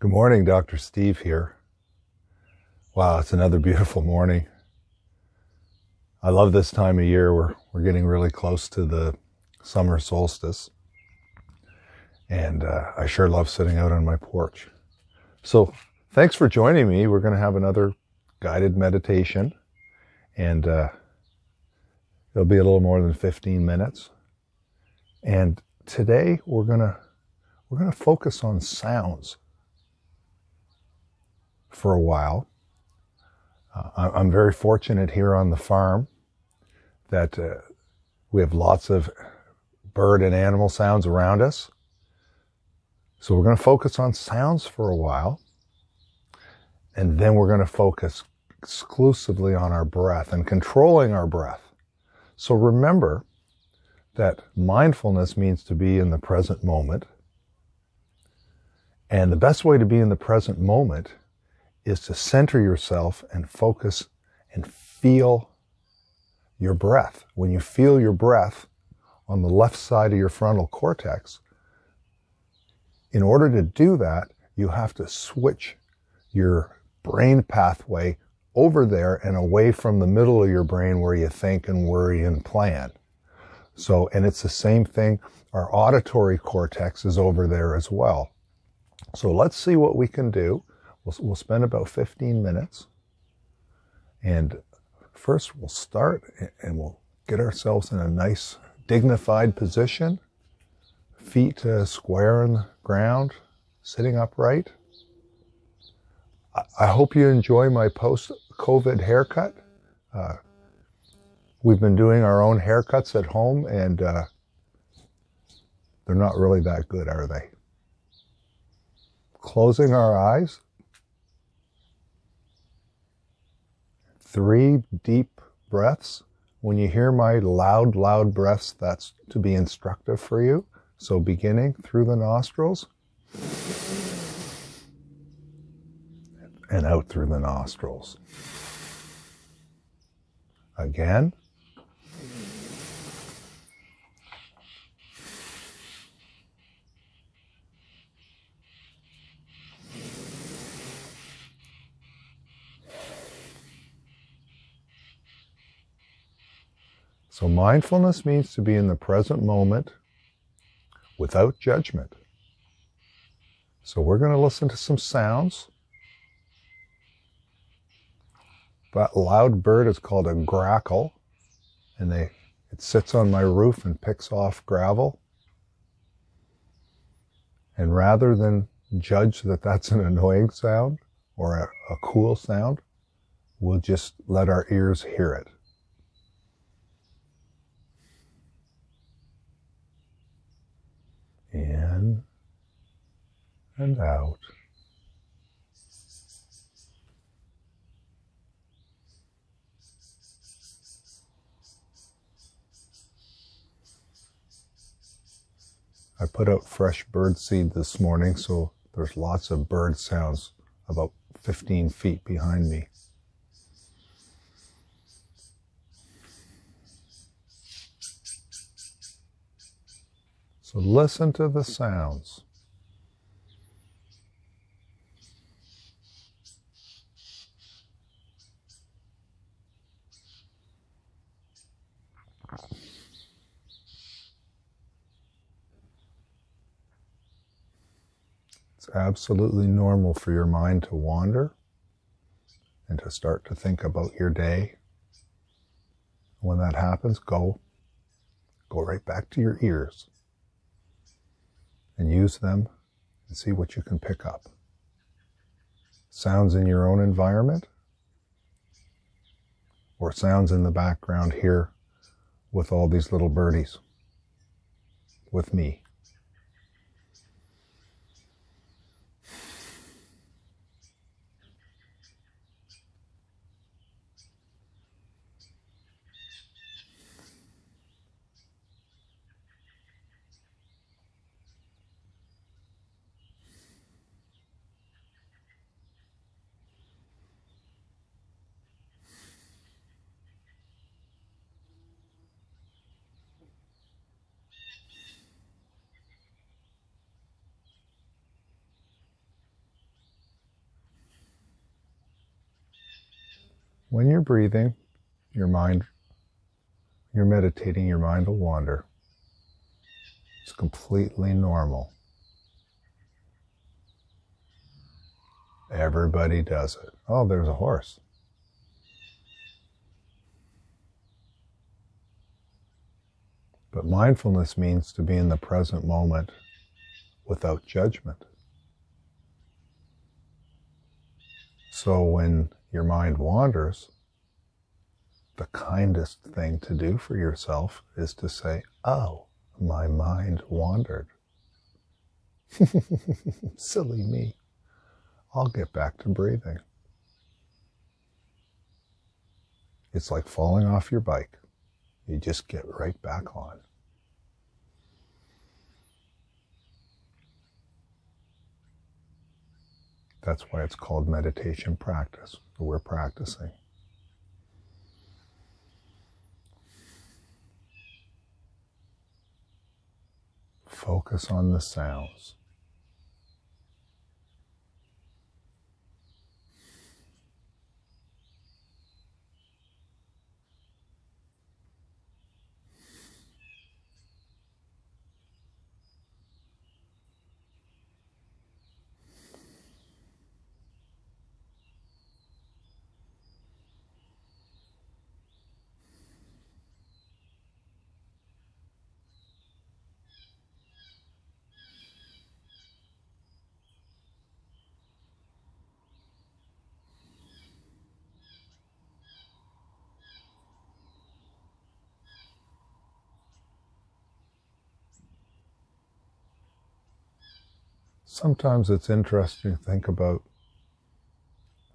Good morning, Dr. Steve here. Wow, it's another beautiful morning. I love this time of year. We're getting really close to the summer solstice. And I sure love sitting out on my porch. So thanks for joining me. We're going to have another guided meditation. And it'll be a little more than 15 minutes. And today we're going to focus on sounds for a while. I'm very fortunate here on the farm that we have lots of bird and animal sounds around us. So we're going to focus on sounds for a while, and then we're going to focus exclusively on our breath and controlling our breath. So remember that mindfulness means to be in the present moment. And the best way to be in the present moment is to center yourself and focus and feel your breath. When you feel your breath on the left side of your frontal cortex, in order to do that, you have to switch your brain pathway over there and away from the middle of your brain where you think and worry and plan. So, and it's the same thing. Our auditory cortex is over there as well. So let's see what we can do. We'll spend about 15 minutes. And first we'll start and we'll get ourselves in a nice dignified position. Feet square in the ground, sitting upright. I hope you enjoy my post-COVID haircut. We've been doing our own haircuts at home, and they're not really that good, are they? Closing our eyes. 3 deep breaths. When you hear my loud breaths, that's to be instructive for you. So beginning through the nostrils and out through the nostrils. Again. So mindfulness means to be in the present moment without judgment. So we're going to listen to some sounds. That loud bird is called a grackle, and it sits on my roof and picks off gravel. And rather than judge that that's an annoying sound or a cool sound, we'll just let our ears hear it. In and out. I put out fresh bird seed this morning, so there's lots of bird sounds about 15 feet behind me. So listen to the sounds. It's absolutely normal for your mind to wander and to start to think about your day. When that happens, go right back to your ears and use them and see what you can pick up. Sounds in your own environment or sounds in the background here with all these little birdies, with me. When you're breathing, you're meditating, your mind will wander. It's completely normal. Everybody does it. Oh, there's a horse. But mindfulness means to be in the present moment without judgment. So when your mind wanders, the kindest thing to do for yourself is to say, oh, my mind wandered. Silly me. I'll get back to breathing. It's like falling off your bike. You just get right back on. That's why it's called meditation practice. We're practicing. Focus on the sounds. Sometimes it's interesting to think about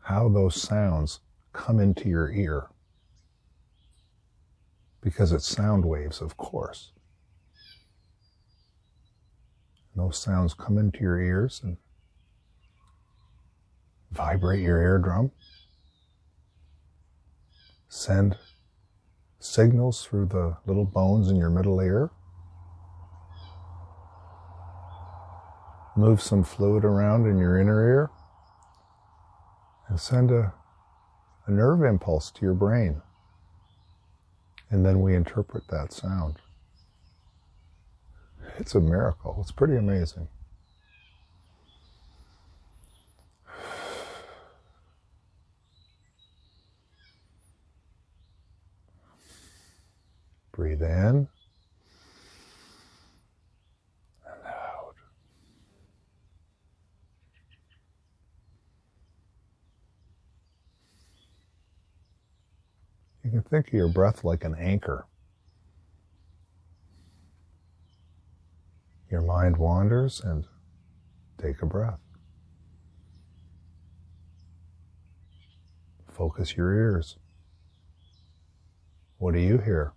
how those sounds come into your ear. Because it's sound waves, of course. And those sounds come into your ears and vibrate your eardrum, send signals through the little bones in your middle ear, move some fluid around in your inner ear, and send a nerve impulse to your brain. And then we interpret that sound. It's a miracle. It's pretty amazing. Breathe in and out. You can think of your breath like an anchor. Your mind wanders and take a breath. Focus your ears. What do you hear?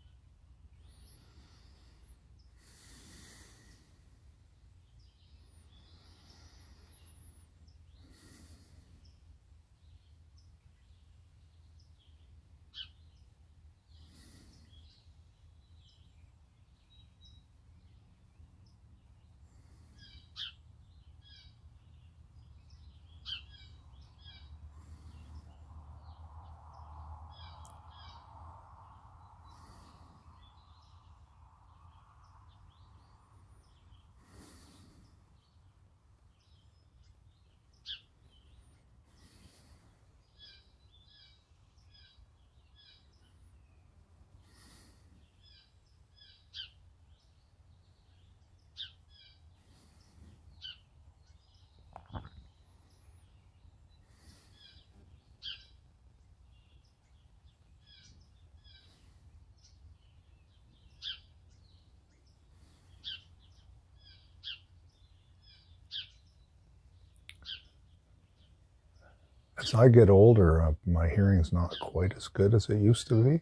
As I get older, my hearing's not quite as good as it used to be.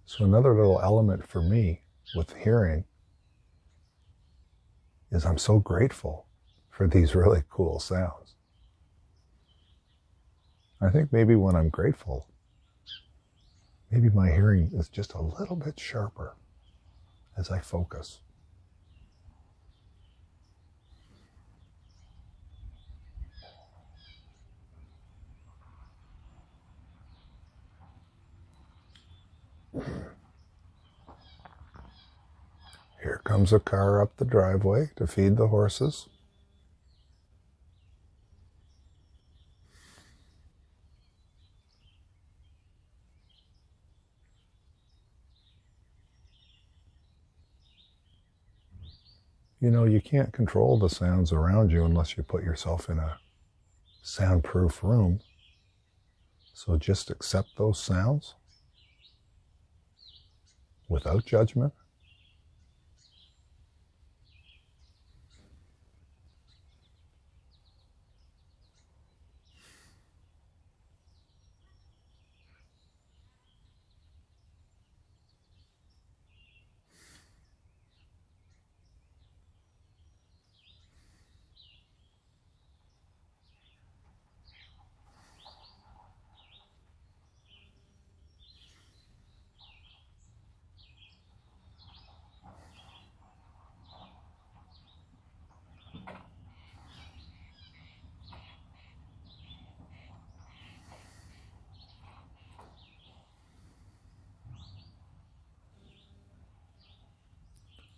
So another little element for me with hearing is I'm so grateful for these really cool sounds. I think maybe when I'm grateful, maybe my hearing is just a little bit sharper as I focus. Here comes a car up the driveway to feed the horses. You know, you can't control the sounds around you unless you put yourself in a soundproof room. So just accept those sounds without judgment.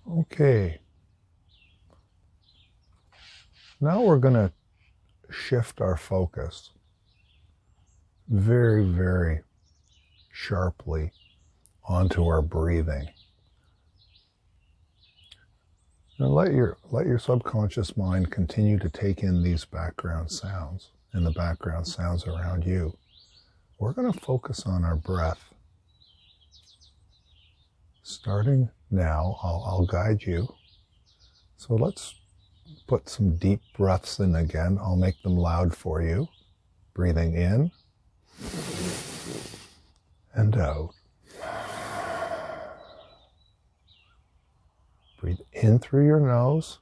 Okay. Now we're going to shift our focus very, very sharply onto our breathing. Now let your subconscious mind continue to take in these background sounds and the background sounds around you. We're going to focus on our breath. Starting now, I'll guide you. So let's put some deep breaths in again. I'll make them loud for you. Breathing in and out. Breathe in through your nose.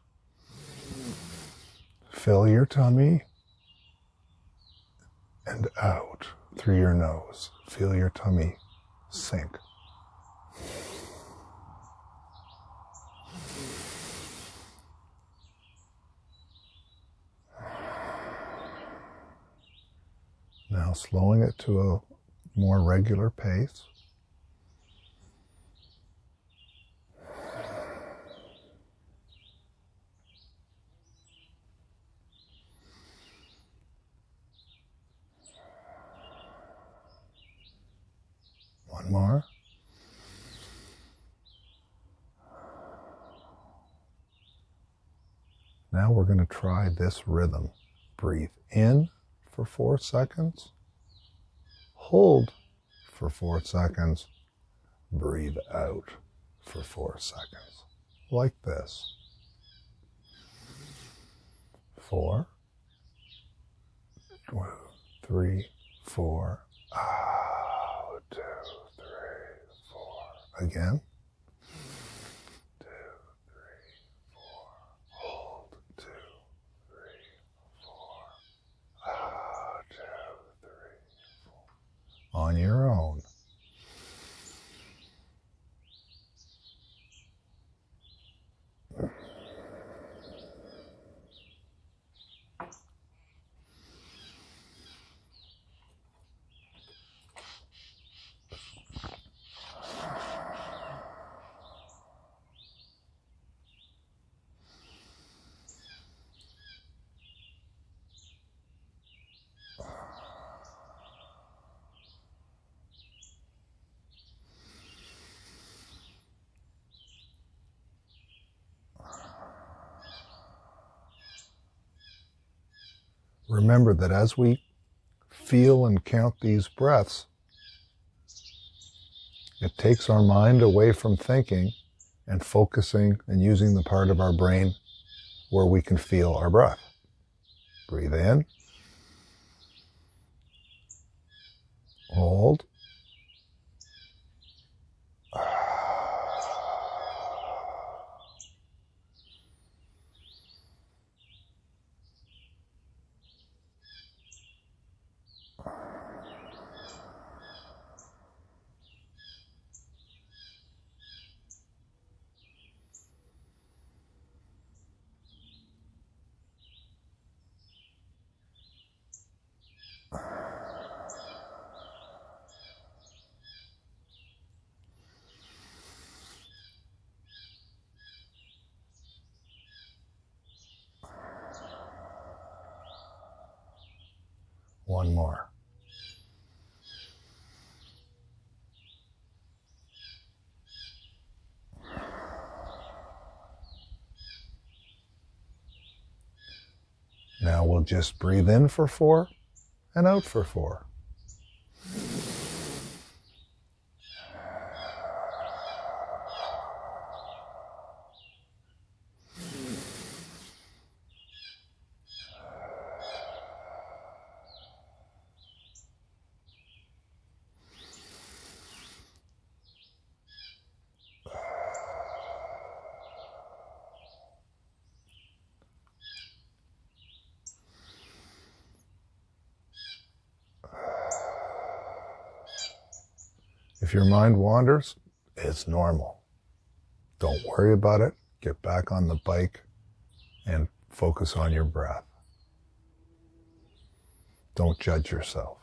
Fill your tummy. And out through your nose. Feel your tummy sink. Now slowing it to a more regular pace. One more. Now we're going to try this rhythm. Breathe in for 4 seconds. Hold for 4 seconds. Breathe out for 4 seconds. Like this. 4, 2, 3, 4. Out, 2, 3, 4. Again. 2, 3, 4. Hold. 2, 3, 4. Out, 2, 3, 4. On your own. Remember that as we feel and count these breaths, it takes our mind away from thinking and focusing and using the part of our brain where we can feel our breath. Breathe in. Hold. One more. Now we'll just breathe in for 4 and out for 4. If your mind wanders, it's normal. Don't worry about it. Get back on the bike and focus on your breath. Don't judge yourself.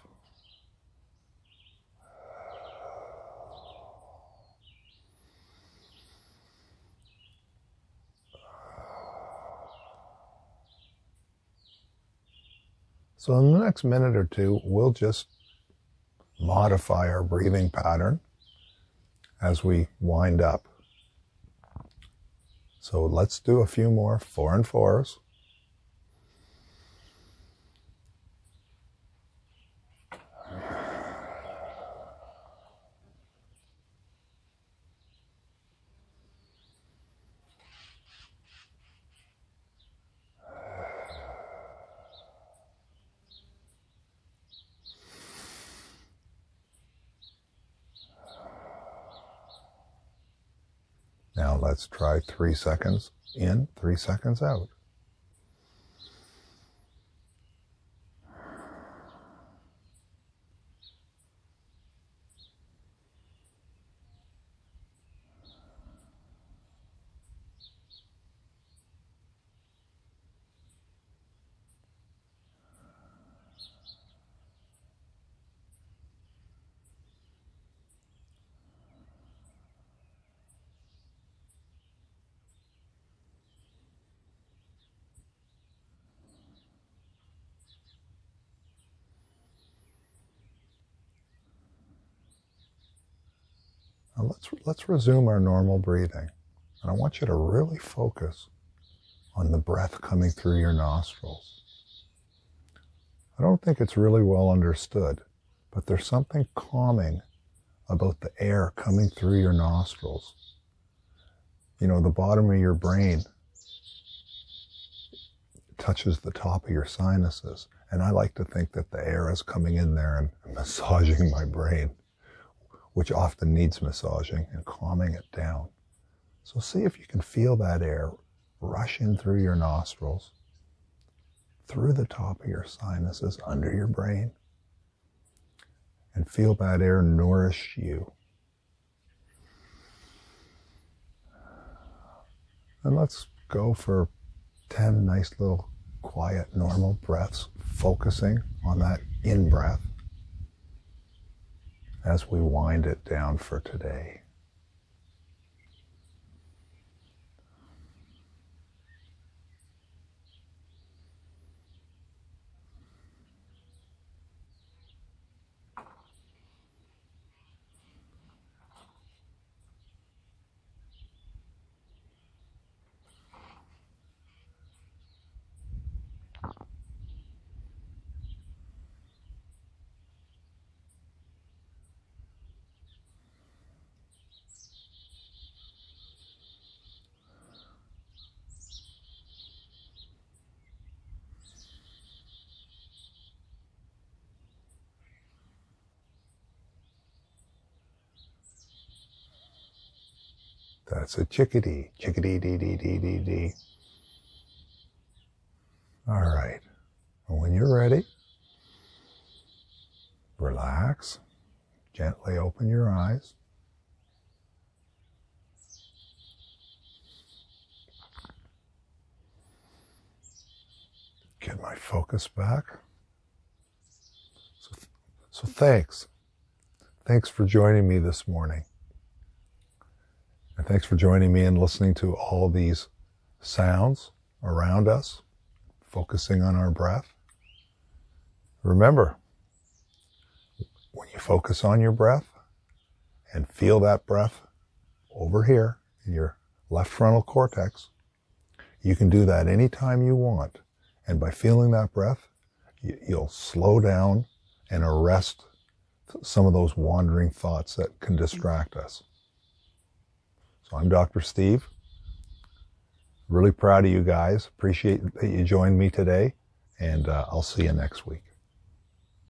So in the next minute or two, we'll just modify our breathing pattern as we wind up. So let's do a few more 4 and 4s. Now let's try 3 seconds in, 3 seconds out. Now let's resume our normal breathing. And I want you to really focus on the breath coming through your nostrils. I don't think it's really well understood, but there's something calming about the air coming through your nostrils. You know, the bottom of your brain touches the top of your sinuses. And I like to think that the air is coming in there and massaging my brain, which often needs massaging, and calming it down. So see if you can feel that air rush in through your nostrils, through the top of your sinuses, under your brain, and feel that air nourish you. And let's go for 10 nice little quiet, normal breaths, focusing on that in-breath as we wind it down for today. That's a chickadee, chickadee-dee-dee-dee-dee-dee. All right, and when you're ready, relax, gently open your eyes. Get my focus back. So thanks. Thanks for joining me this morning. And thanks for joining me and listening to all these sounds around us, focusing on our breath. Remember, when you focus on your breath and feel that breath over here in your left frontal cortex, you can do that anytime you want. And by feeling that breath, you'll slow down and arrest some of those wandering thoughts that can distract us. So I'm Dr. Steve. Really proud of you guys. Appreciate that you joined me today, and I'll see you next week.